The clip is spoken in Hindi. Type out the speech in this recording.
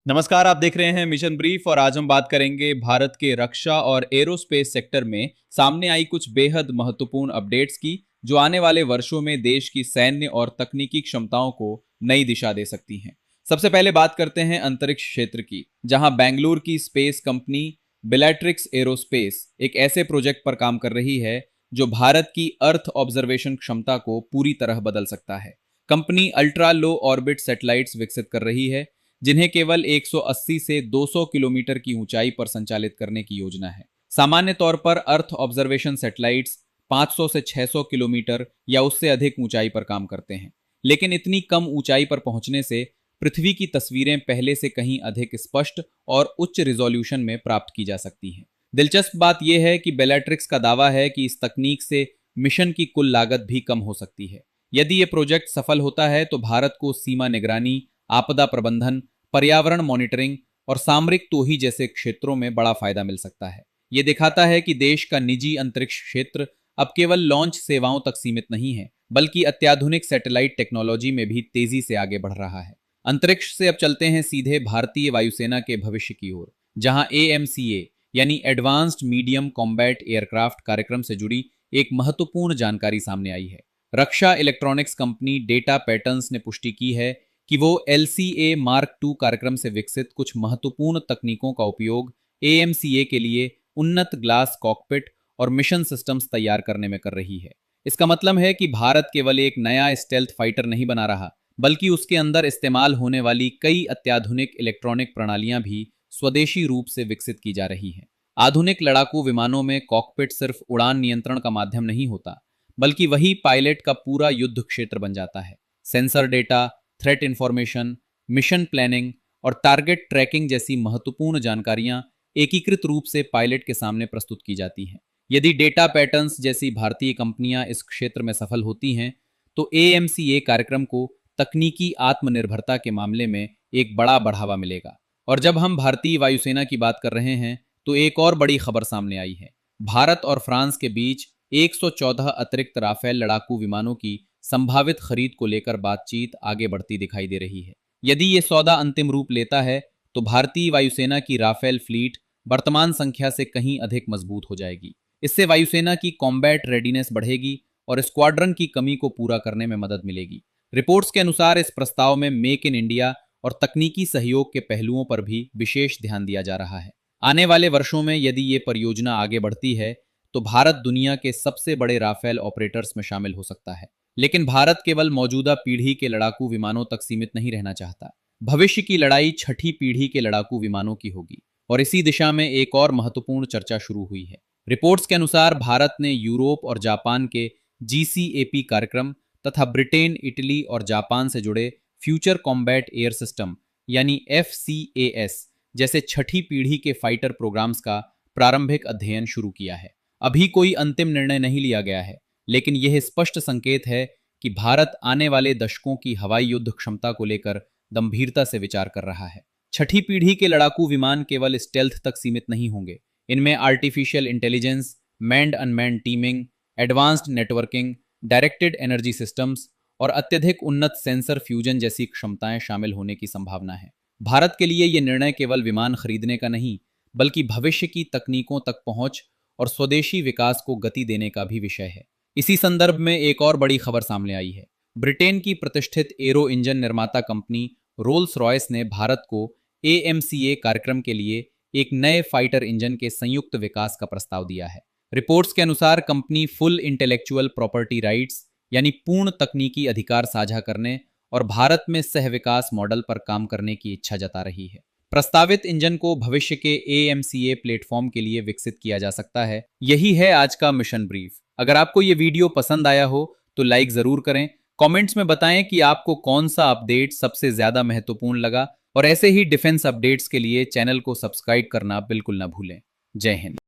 नमस्कार, आप देख रहे हैं मिशन ब्रीफ और आज हम बात करेंगे भारत के रक्षा और एरोस्पेस सेक्टर में सामने आई कुछ बेहद महत्वपूर्ण अपडेट्स की, जो आने वाले वर्षों में देश की सैन्य और तकनीकी क्षमताओं को नई दिशा दे सकती हैं। सबसे पहले बात करते हैं अंतरिक्ष क्षेत्र की, जहां बेंगलुरु की स्पेस कंपनी बेलाट्रिक्स एरोस्पेस एक ऐसे प्रोजेक्ट पर काम कर रही है जो भारत की अर्थ ऑब्जर्वेशन क्षमता को पूरी तरह बदल सकता है। Company ultra low orbit satellites विकसित कर रही है, जिन्हें केवल 180 से 200 किलोमीटर की ऊंचाई पर संचालित करने की योजना है। सामान्य तौर पर अर्थ ऑब्जर्वेशन सैटेलाइट्स 500 से 600 किलोमीटर या उससे अधिक ऊंचाई पर काम करते हैं, लेकिन इतनी कम ऊंचाई पर पहुंचने से पृथ्वी की तस्वीरें पहले से कहीं अधिक स्पष्ट और उच्च रिजोल्यूशन में प्राप्त की जा सकती हैं। दिलचस्प बात यह है कि बेलाट्रिक्स का दावा है कि इस तकनीक से मिशन की कुल लागत भी कम हो सकती है। यदि यह प्रोजेक्ट सफल होता है तो भारत को सीमा निगरानी, आपदा प्रबंधन, पर्यावरण मॉनिटरिंग और सामरिक तोही जैसे क्षेत्रों में बड़ा फायदा मिल सकता है। ये दिखाता है कि देश का निजी अंतरिक्ष क्षेत्र अब केवल लॉन्च सेवाओं तक सीमित नहीं है, बल्कि अत्याधुनिक सैटेलाइट टेक्नोलॉजी में भी तेजी से आगे बढ़ रहा है। अंतरिक्ष से अब चलते हैं सीधे भारतीय वायुसेना के भविष्य की ओर, जहां AMCA यानी एडवांस्ड मीडियम कॉम्बैट एयरक्राफ्ट कार्यक्रम से जुड़ी एक महत्वपूर्ण जानकारी सामने आई है। रक्षा इलेक्ट्रॉनिक्स कंपनी डेटा पैटर्न्स ने पुष्टि की है कि वो LCA मार्क 2 कार्यक्रम से विकसित कुछ महत्वपूर्ण तकनीकों का उपयोग AMCA के लिए उन्नत ग्लास कॉकपिट और मिशन सिस्टम्स तैयार करने में कर रही है। इसका मतलब है कि भारत केवल एक नया स्टेल्थ फाइटर नहीं बना रहा, बल्कि उसके अंदर इस्तेमाल होने वाली कई अत्याधुनिक इलेक्ट्रॉनिक प्रणालियां भी स्वदेशी रूप से विकसित की जा रही हैं। आधुनिक लड़ाकू विमानों में कॉकपिट सिर्फ उड़ान नियंत्रण का माध्यम नहीं होता, बल्कि वही पायलट का पूरा युद्ध क्षेत्र बन जाता है। Sensor data, threat information, mission planning और टारगेट ट्रैकिंग जैसी महत्वपूर्ण जानकारियां एकीकृत रूप से पायलट के सामने प्रस्तुत की जाती हैं। यदि डेटा पैटर्न्स जैसी भारतीय कंपनियां इस क्षेत्र में सफल होती हैं, तो AMCA कार्यक्रम को तकनीकी आत्मनिर्भरता के मामले में एक बड़ा बढ़ावा मिलेगा। और जब हम भारतीय वायुसेना की बात कर रहे हैं, तो एक और बड़ी खबर सामने आई है। भारत और फ्रांस के बीच 114 अतिरिक्त राफेल लड़ाकू विमानों की संभावित खरीद को लेकर बातचीत आगे बढ़ती दिखाई दे रही है। यदि ये सौदा अंतिम रूप लेता है, तो भारतीय वायुसेना की राफेल फ्लीट वर्तमान संख्या से कहीं अधिक मजबूत हो जाएगी। इससे वायुसेना की कॉम्बैट रेडीनेस बढ़ेगी और स्क्वाड्रन की कमी को पूरा करने में मदद मिलेगी। रिपोर्ट्स के अनुसार इस प्रस्ताव में मेक इन इंडिया और तकनीकी सहयोग के पहलुओं पर भी विशेष ध्यान दिया जा रहा है। आने वाले वर्षों में यदि ये परियोजना आगे बढ़ती है, तो भारत दुनिया के सबसे बड़े राफेल ऑपरेटर्स में शामिल हो सकता है। लेकिन भारत केवल मौजूदा पीढ़ी के लड़ाकू विमानों तक सीमित नहीं रहना चाहता। भविष्य की लड़ाई छठी पीढ़ी के लड़ाकू विमानों की होगी, और इसी दिशा में एक और महत्वपूर्ण चर्चा शुरू हुई है। रिपोर्ट्स के अनुसार भारत ने यूरोप और जापान के GCAP कार्यक्रम तथा ब्रिटेन, इटली और जापान से जुड़े फ्यूचर कॉम्बैट एयर सिस्टम यानी FCAS जैसे छठी पीढ़ी के फाइटर प्रोग्राम्स का प्रारंभिक अध्ययन शुरू किया है। अभी कोई अंतिम निर्णय नहीं लिया गया है, लेकिन यह स्पष्ट संकेत है कि भारत आने वाले दशकों की हवाई युद्ध क्षमता को लेकर गंभीरता से विचार कर रहा है। छठी पीढ़ी के लड़ाकू विमान केवल स्टेल्थ तक सीमित नहीं होंगे। इनमें artificial intelligence, manned unmanned teeming, advanced networking, directed energy systems और अत्यधिक उन्नत सेंसर फ्यूजन जैसी क्षमताएं शामिल होने की संभावना है। भारत के लिए यह निर्णय केवल विमान खरीदने का नहीं, बल्कि भविष्य की तकनीकों तक पहुंच और स्वदेशी विकास को गति देने का भी विषय है। इसी संदर्भ में एक और बड़ी खबर सामने आई है। ब्रिटेन की प्रतिष्ठित एरो इंजन निर्माता कंपनी रोल्स रॉयस ने भारत को AMCA कार्यक्रम के लिए एक नए फाइटर इंजन के संयुक्त विकास का प्रस्ताव दिया है। रिपोर्ट्स के अनुसार company full intellectual property rights यानी पूर्ण तकनीकी अधिकार साझा करने और भारत में सह विकास मॉडल पर काम करने की इच्छा जता रही है। प्रस्तावित इंजन को भविष्य के AMCA प्लेटफॉर्म के लिए विकसित किया जा सकता है। यही है आज का मिशन ब्रीफ। अगर आपको ये वीडियो पसंद आया हो तो लाइक जरूर करें। कमेंट्स में बताएं कि आपको कौन सा अपडेट सबसे ज्यादा महत्वपूर्ण लगा, और ऐसे ही डिफेंस अपडेट्स के लिए चैनल को सब्सक्राइब करना बिल्कुल ना भूलें। जय हिंद।